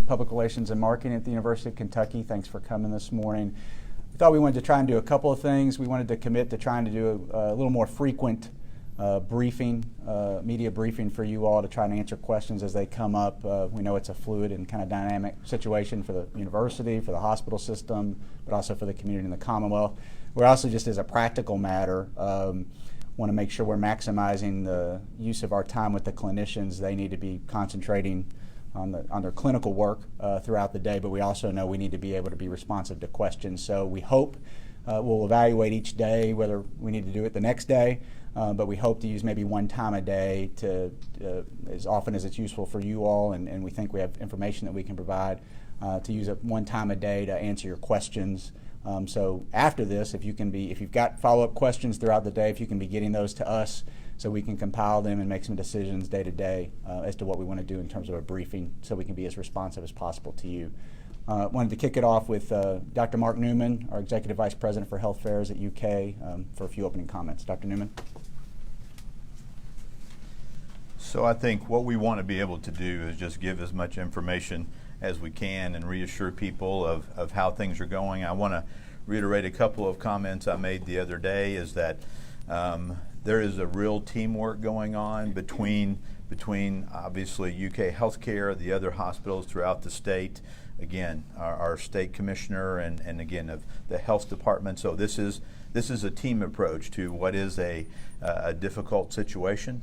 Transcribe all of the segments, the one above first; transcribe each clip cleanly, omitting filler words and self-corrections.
of Public Relations and Marketing at the University of Kentucky. Thanks for coming this morning. We thought we wanted to try and do a couple of things. We wanted to commit to trying to do a little more frequent media briefing for you all to try and answer questions as they come up. We know it's a fluid and kind of dynamic situation for the university, for the hospital system, but also for the community and the Commonwealth. We're also, just as a practical matter, want to make sure we're maximizing the use of our time with the clinicians. They need to be concentrating on their clinical work throughout the day, but we also know we need to be able to be responsive to questions. So we hope we'll evaluate each day whether we need to do it the next day, but we hope to use maybe one time a day to as often as it's useful for you all, and we think we have information that we can provide to use it one time a day to answer your questions. So after this, if you've got follow-up questions throughout the day, if you can be getting those to us so we can compile them and make some decisions day to day as to what we want to do in terms of a briefing so we can be as responsive as possible to you. Wanted to kick it off with Dr. Mark Newman, our Executive Vice President for Health Affairs at UK, for a few opening comments. Dr. Newman. So I think what we want to be able to do is just give as much information as we can and reassure people of how things are going. I want to reiterate a couple of comments I made the other day, is that there is a real teamwork going on between obviously UK HealthCare, the other hospitals throughout the state, again, our state commissioner and again of the health department. So this is a team approach to what is a difficult situation.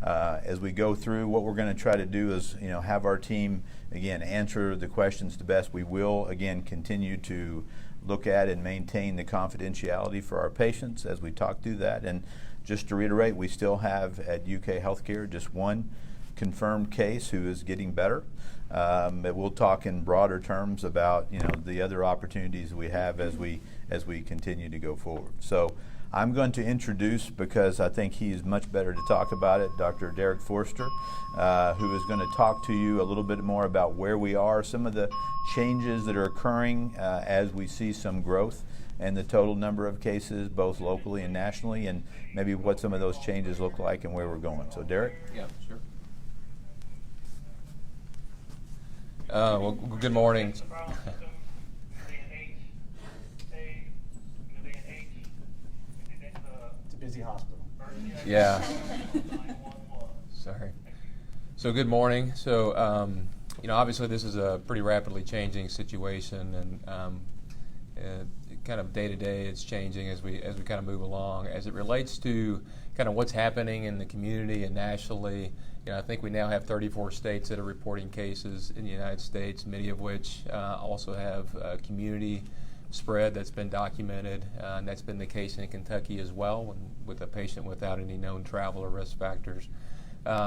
As we go through, what we're going to try to do is, have our team again answer the questions the best. We will again continue to look at and maintain the confidentiality for our patients as we talk through that. And just to reiterate, we still have at UK HealthCare just one confirmed case who is getting better. But we'll talk in broader terms about the other opportunities we have as we continue to go forward. So I'm going to introduce, because I think he's much better to talk about it, Dr. Derek Forster, who is going to talk to you a little bit more about where we are, some of the changes that are occurring as we see some growth in the total number of cases, both locally and nationally, and maybe what some of those changes look like and where we're going. So Derek? Yeah, sure. Well, good morning. Busy hospital. Yeah. Sorry. So good morning. So obviously this is a pretty rapidly changing situation, and kind of day to day it's changing as we kind of move along. As it relates to kind of what's happening in the community and nationally, I think we now have 34 states that are reporting cases in the United States, many of which also have community spread that's been documented, and that's been the case in Kentucky as well, with a patient without any known travel or risk factors.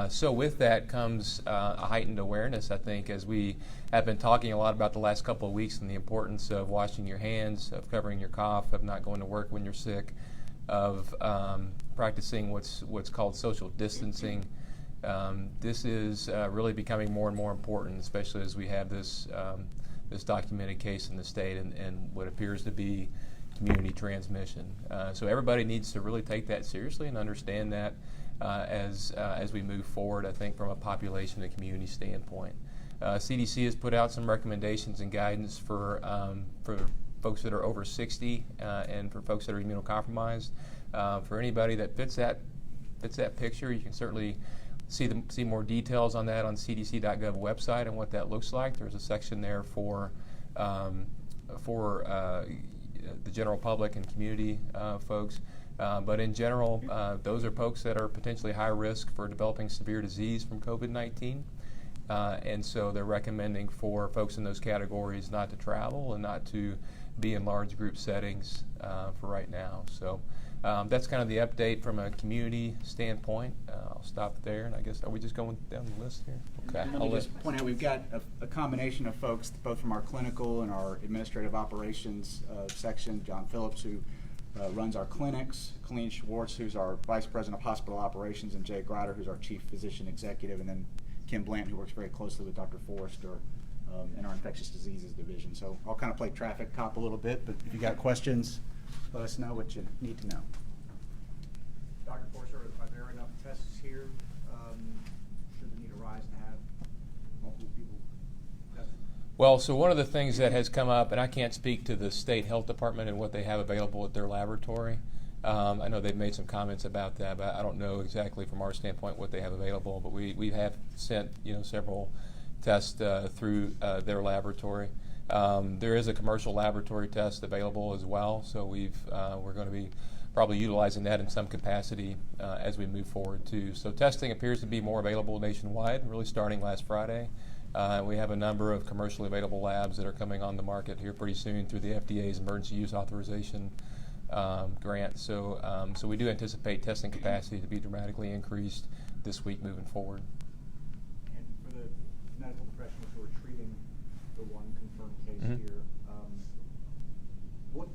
So with that comes a heightened awareness, I think, as we have been talking a lot about the last couple of weeks, and the importance of washing your hands, of covering your cough, of not going to work when you're sick, of practicing what's called social distancing. This is really becoming more and more important, especially as we have this documented case in the state and what appears to be community transmission. So everybody needs to really take that seriously and understand that as we move forward, I think, from a population and community standpoint. CDC has put out some recommendations and guidance for folks that are over 60 and for folks that are immunocompromised. For anybody that fits that picture, you can certainly see more details on that on cdc.gov website and what that looks like. There's a section there for the general public and community folks. But in general, those are folks that are potentially high risk for developing severe disease from COVID-19. And so they're recommending for folks in those categories not to travel and not to be in large group settings for right now. So that's kind of the update from a community standpoint. I'll stop there, and I guess, are we just going down the list here? Okay. Let me just point out, we've got a combination of folks, both from our clinical and our administrative operations section. John Phillips, who runs our clinics, Colleen Schwartz, who's our Vice President of Hospital Operations, and Jay Grider, who's our Chief Physician Executive, and then Kim Blant, who works very closely with Dr. Forrester in our Infectious Diseases Division. So I'll kind of play traffic cop a little bit, but if you got questions, let us know what you need to know. Dr. Forster, are there enough tests here? Should the need arise to have multiple people tested? Well, so one of the things that has come up, and I can't speak to the state health department and what they have available at their laboratory. I know they've made some comments about that, but I don't know exactly from our standpoint what they have available. But we have sent several tests through their laboratory. There is a commercial laboratory test available as well, so we're going to be probably utilizing that in some capacity as we move forward too. So testing appears to be more available nationwide, really starting last Friday. We have a number of commercially available labs that are coming on the market here pretty soon through the FDA's emergency use authorization grant. So we do anticipate testing capacity to be dramatically increased this week moving forward. And for the medical professionals who are treating the one confirmed case Mhm. here, what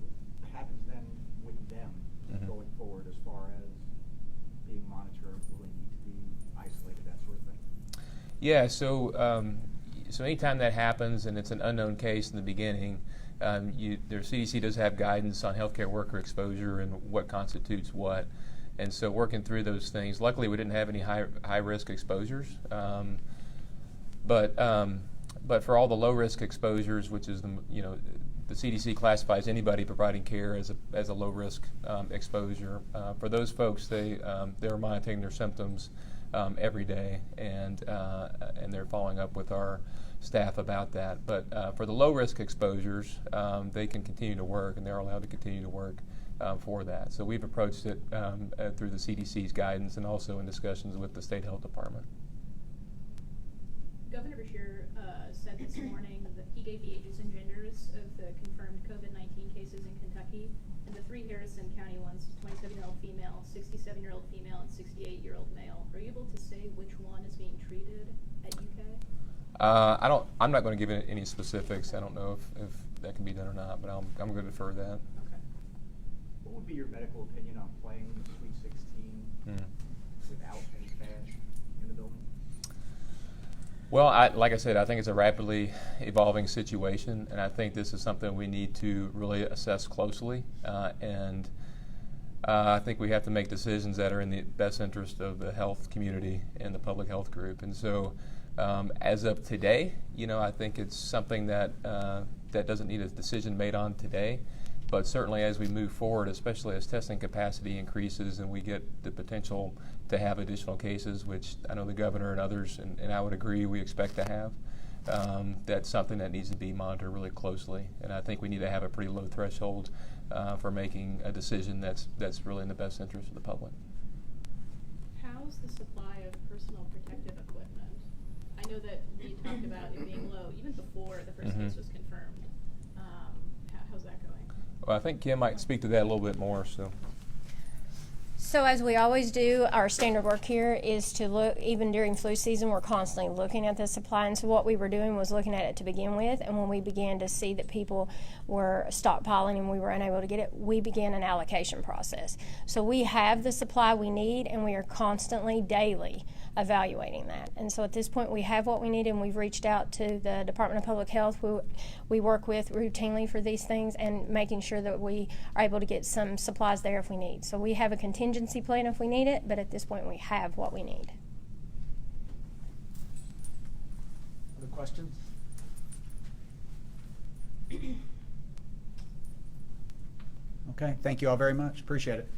happens then with them Mhm. going forward as far as being monitored? Will they need to be isolated, that sort of thing? Yeah, so anytime that happens and it's an unknown case in the beginning, their CDC does have guidance on healthcare worker exposure and what constitutes what. And so working through those things, luckily we didn't have any high risk exposures. But for all the low risk exposures, which is the CDC classifies anybody providing care as a low risk exposure. For those folks, they're monitoring their symptoms every day, and they're following up with our staff about that. But for the low risk exposures, they can continue to work, and they're allowed to continue to work for that. So we've approached it through the CDC's guidance and also in discussions with the state health department. Governor Beshear said this morning that he gave the ages and genders of the confirmed COVID-19 cases in Kentucky, and the 3 Harrison County ones, 27-year-old female, 67-year-old female, and 68-year-old male. Are you able to say which one is being treated at UK? I'm not going to give any specifics. I don't know if that can be done or not, but I'm going to defer that. Okay. What would be your medical opinion on playing the Sweet 16 without any fans in the building? Well, like I said, I think it's a rapidly evolving situation, and I think this is something we need to really assess closely. And I think we have to make decisions that are in the best interest of the health community and the public health group. And so, as of today, I think it's something that doesn't need a decision made on today. But certainly as we move forward, especially as testing capacity increases and we get the potential to have additional cases, which I know the governor and others, and I would agree, we expect to have, that's something that needs to be monitored really closely. And I think we need to have a pretty low threshold for making a decision that's really in the best interest of the public. How's the supply of personal protective equipment? I know that we talked about it being low even before the first case was confirmed. How's that going? Well, I think Kim might speak to that a little bit more. So as we always do, our standard work here is to look, even during flu season, we're constantly looking at the supply. And so what we were doing was looking at it to begin with. And when we began to see that people were stockpiling and we were unable to get it, we began an allocation process. So we have the supply we need, and we are constantly, daily, evaluating that. And so at this point, we have what we need, and we've reached out to the Department of Public Health, who we work with routinely for these things, and making sure that we are able to get some supplies there if we need. So we have a contingency plan if we need it, but at this point, we have what we need. Other questions? Okay, thank you all very much. Appreciate it.